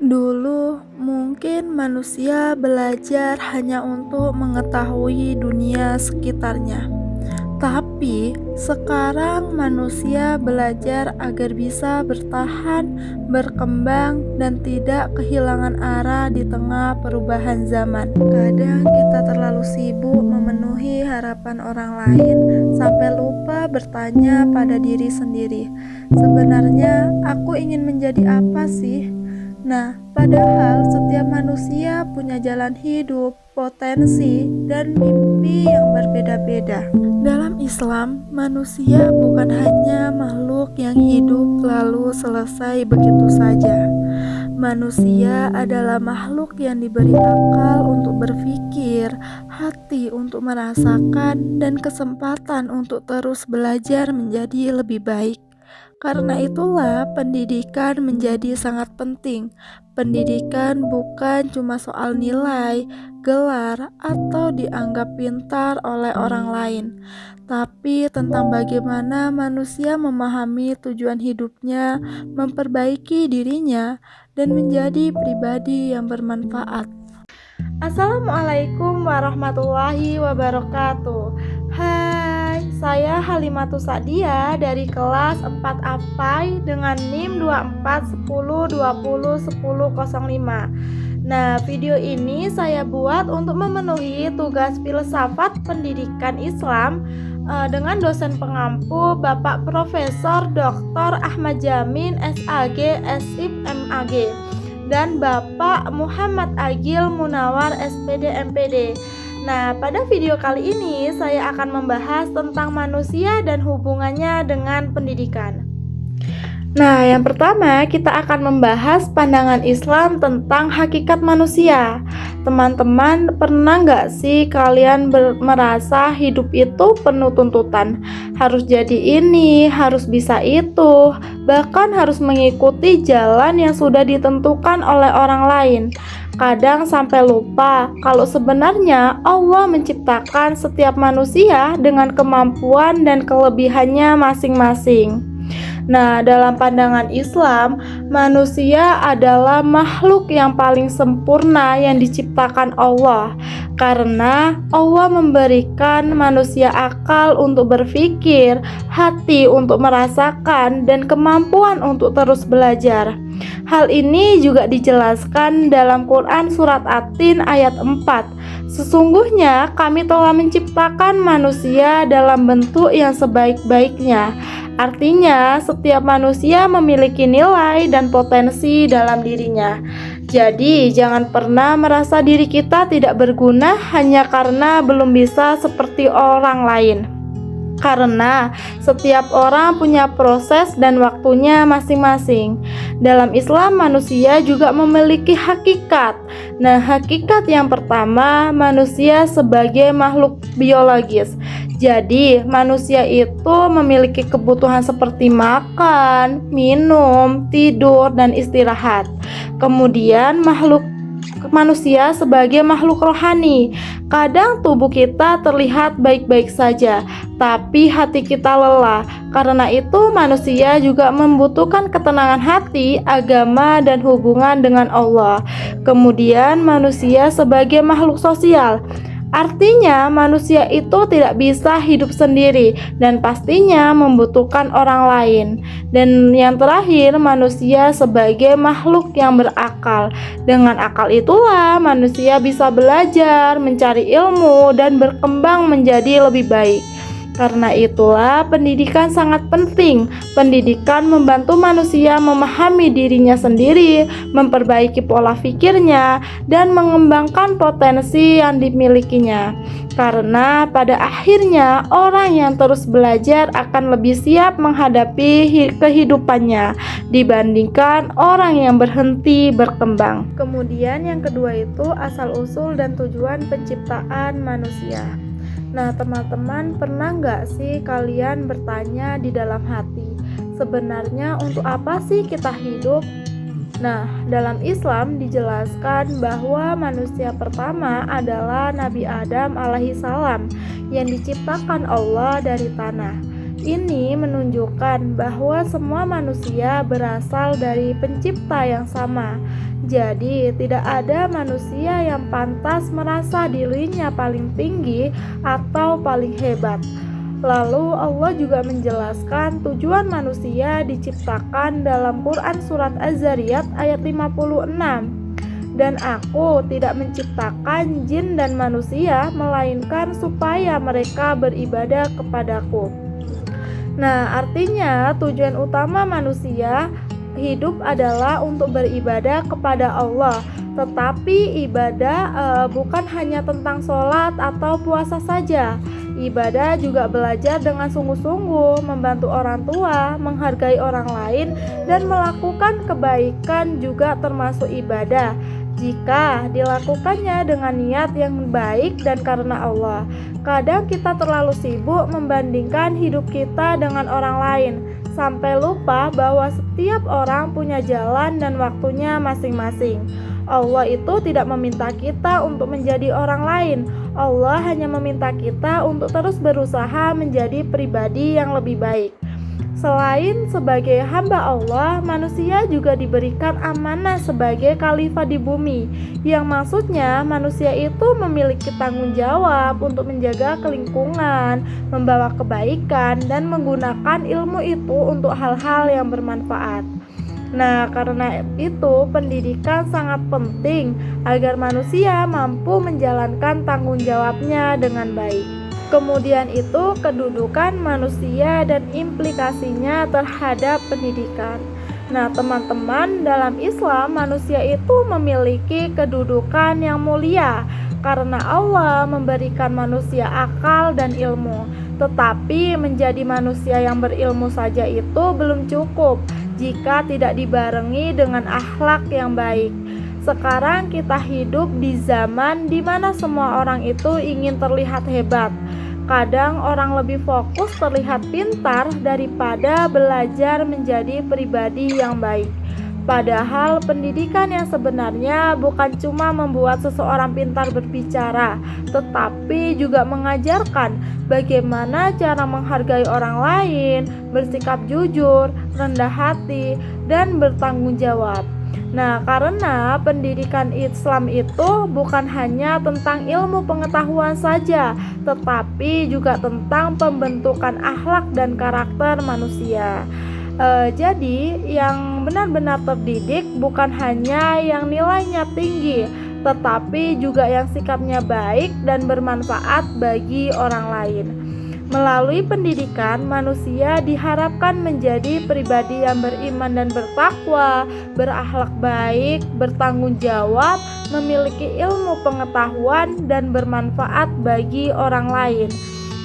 Dulu, mungkin manusia belajar hanya untuk mengetahui dunia sekitarnya. Tapi sekarang manusia belajar agar bisa bertahan, berkembang, dan tidak kehilangan arah di tengah perubahan zaman. Kadang kita terlalu sibuk memenuhi harapan orang lain sampai lupa bertanya pada diri sendiri, sebenarnya aku ingin menjadi apa sih? Nah, padahal setiap manusia punya jalan hidup, potensi, dan mimpi yang berbeda-beda. Dalam Islam, manusia bukan hanya makhluk yang hidup lalu selesai begitu saja. Manusia adalah makhluk yang diberi akal untuk berpikir, hati untuk merasakan, dan kesempatan untuk terus belajar menjadi lebih baik. Karena itulah pendidikan menjadi sangat penting. Pendidikan bukan cuma soal nilai, gelar, atau dianggap pintar oleh orang lain, tapi tentang bagaimana manusia memahami tujuan hidupnya, memperbaiki dirinya, dan menjadi pribadi yang bermanfaat. Assalamualaikum warahmatullahi wabarakatuh. Hai, saya Halimatus Sa'dia dari kelas 4 APAI dengan NIM 2410201005. Nah, video ini saya buat untuk memenuhi tugas filsafat pendidikan Islam dengan dosen pengampu Bapak Profesor Dr. Ahmad Jamin SAG SIP MAG dan Bapak Muhammad Agil Munawar SPD MPD. Nah, pada video kali ini saya akan membahas tentang manusia dan hubungannya dengan pendidikan. Nah, yang pertama kita akan membahas pandangan Islam tentang hakikat manusia. Teman-teman, pernah nggak sih kalian merasa hidup itu penuh tuntutan? Harus jadi ini, harus bisa itu, bahkan harus mengikuti jalan yang sudah ditentukan oleh orang lain. Kadang sampai lupa kalau sebenarnya Allah menciptakan setiap manusia dengan kemampuan dan kelebihannya masing-masing. Nah, dalam pandangan Islam, manusia adalah makhluk yang paling sempurna yang diciptakan Allah, karena Allah memberikan manusia akal untuk berpikir, hati untuk merasakan, dan kemampuan untuk terus belajar. Hal ini juga dijelaskan dalam Quran Surat At-Tin ayat 4. Sesungguhnya kami telah menciptakan manusia dalam bentuk yang sebaik-baiknya. Artinya, setiap manusia memiliki nilai dan potensi dalam dirinya. Jadi, jangan pernah merasa diri kita tidak berguna hanya karena belum bisa seperti orang lain. Karena setiap orang punya proses dan waktunya masing-masing. Dalam Islam, manusia juga memiliki hakikat. Nah, hakikat yang pertama, manusia sebagai makhluk biologis. Jadi, manusia itu memiliki kebutuhan seperti makan, minum, tidur, dan istirahat. Kemudian, manusia sebagai makhluk rohani. Kadang tubuh kita terlihat baik-baik saja, tapi hati kita lelah. Karena itu manusia juga membutuhkan ketenangan hati, agama, dan hubungan dengan Allah. Kemudian manusia sebagai makhluk sosial. Artinya manusia itu tidak bisa hidup sendiri dan pastinya membutuhkan orang lain. Dan yang terakhir, manusia sebagai makhluk yang berakal. Dengan akal itulah manusia bisa belajar, mencari ilmu, dan berkembang menjadi lebih baik. Karena itulah pendidikan sangat penting. Pendidikan membantu manusia memahami dirinya sendiri, memperbaiki pola pikirnya, dan mengembangkan potensi yang dimilikinya. Karena pada akhirnya orang yang terus belajar akan lebih siap menghadapi kehidupannya dibandingkan orang yang berhenti berkembang. Kemudian yang kedua itu asal-usul dan tujuan penciptaan manusia. Nah, teman-teman, pernah nggak sih kalian bertanya di dalam hati, sebenarnya untuk apa sih kita hidup? Nah, dalam Islam dijelaskan bahwa manusia pertama adalah Nabi Adam alaihissalam yang diciptakan Allah dari tanah. Ini menunjukkan bahwa semua manusia berasal dari pencipta yang sama. Jadi, tidak ada manusia yang pantas merasa dirinya paling tinggi atau paling hebat. Lalu Allah juga menjelaskan tujuan manusia diciptakan dalam Quran surat Az-Zariyat ayat 56. Dan aku tidak menciptakan jin dan manusia melainkan supaya mereka beribadah kepadaku. Nah, artinya tujuan utama manusia hidup adalah untuk beribadah kepada Allah. Tetapi ibadah bukan hanya tentang sholat atau puasa saja. Ibadah juga belajar dengan sungguh-sungguh, membantu orang tua, menghargai orang lain, dan melakukan kebaikan juga termasuk ibadah. Jika dilakukannya dengan niat yang baik dan karena Allah. Kadang kita terlalu sibuk membandingkan hidup kita dengan orang lain, sampai lupa bahwa setiap orang punya jalan dan waktunya masing-masing. Allah itu tidak meminta kita untuk menjadi orang lain. Allah hanya meminta kita untuk terus berusaha menjadi pribadi yang lebih baik. Selain sebagai hamba Allah, manusia juga diberikan amanah sebagai khalifah di bumi, yang maksudnya manusia itu memiliki tanggung jawab untuk menjaga lingkungan, membawa kebaikan, dan menggunakan ilmu itu untuk hal-hal yang bermanfaat. Nah, karena itu pendidikan sangat penting agar manusia mampu menjalankan tanggung jawabnya dengan baik. Kemudian itu kedudukan manusia dan implikasinya terhadap pendidikan. Nah, teman-teman, dalam Islam manusia itu memiliki kedudukan yang mulia karena Allah memberikan manusia akal dan ilmu. Tetapi menjadi manusia yang berilmu saja itu belum cukup jika tidak dibarengi dengan akhlak yang baik. Sekarang kita hidup di zaman di mana semua orang itu ingin terlihat hebat. Kadang orang lebih fokus terlihat pintar daripada belajar menjadi pribadi yang baik. Padahal pendidikan yang sebenarnya bukan cuma membuat seseorang pintar berbicara, tetapi juga mengajarkan bagaimana cara menghargai orang lain, bersikap jujur, rendah hati, dan bertanggung jawab. Nah, karena pendidikan Islam itu bukan hanya tentang ilmu pengetahuan saja, tetapi juga tentang pembentukan akhlak dan karakter manusia. Jadi, yang benar-benar terdidik bukan hanya yang nilainya tinggi, tetapi juga yang sikapnya baik dan bermanfaat bagi orang lain. Melalui pendidikan, manusia diharapkan menjadi pribadi yang beriman dan bertakwa, berakhlak baik, bertanggung jawab, memiliki ilmu pengetahuan, dan bermanfaat bagi orang lain.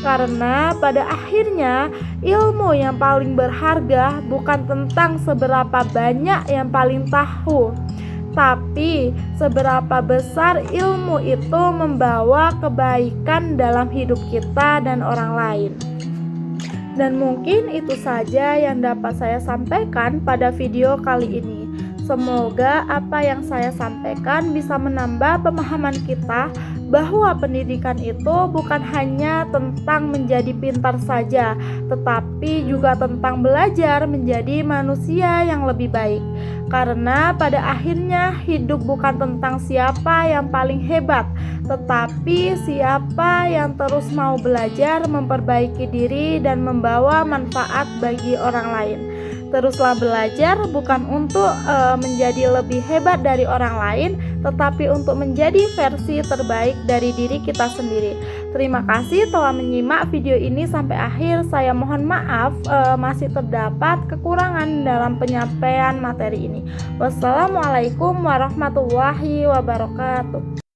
Karena pada akhirnya ilmu yang paling berharga bukan tentang seberapa banyak yang paling tahu, tapi seberapa besar ilmu itu membawa kebaikan dalam hidup kita dan orang lain. Dan mungkin itu saja yang dapat saya sampaikan pada video kali ini. Semoga apa yang saya sampaikan bisa menambah pemahaman kita bahwa pendidikan itu bukan hanya tentang menjadi pintar saja, tetapi juga tentang belajar menjadi manusia yang lebih baik. Karena pada akhirnya hidup bukan tentang siapa yang paling hebat, tetapi siapa yang terus mau belajar, memperbaiki diri, dan membawa manfaat bagi orang lain. Teruslah belajar bukan untuk menjadi lebih hebat dari orang lain, tetapi untuk menjadi versi terbaik dari diri kita sendiri. Terima kasih telah menyimak video ini sampai akhir. Saya mohon maaf masih terdapat kekurangan dalam penyampaian materi ini. Wassalamualaikum warahmatullahi wabarakatuh.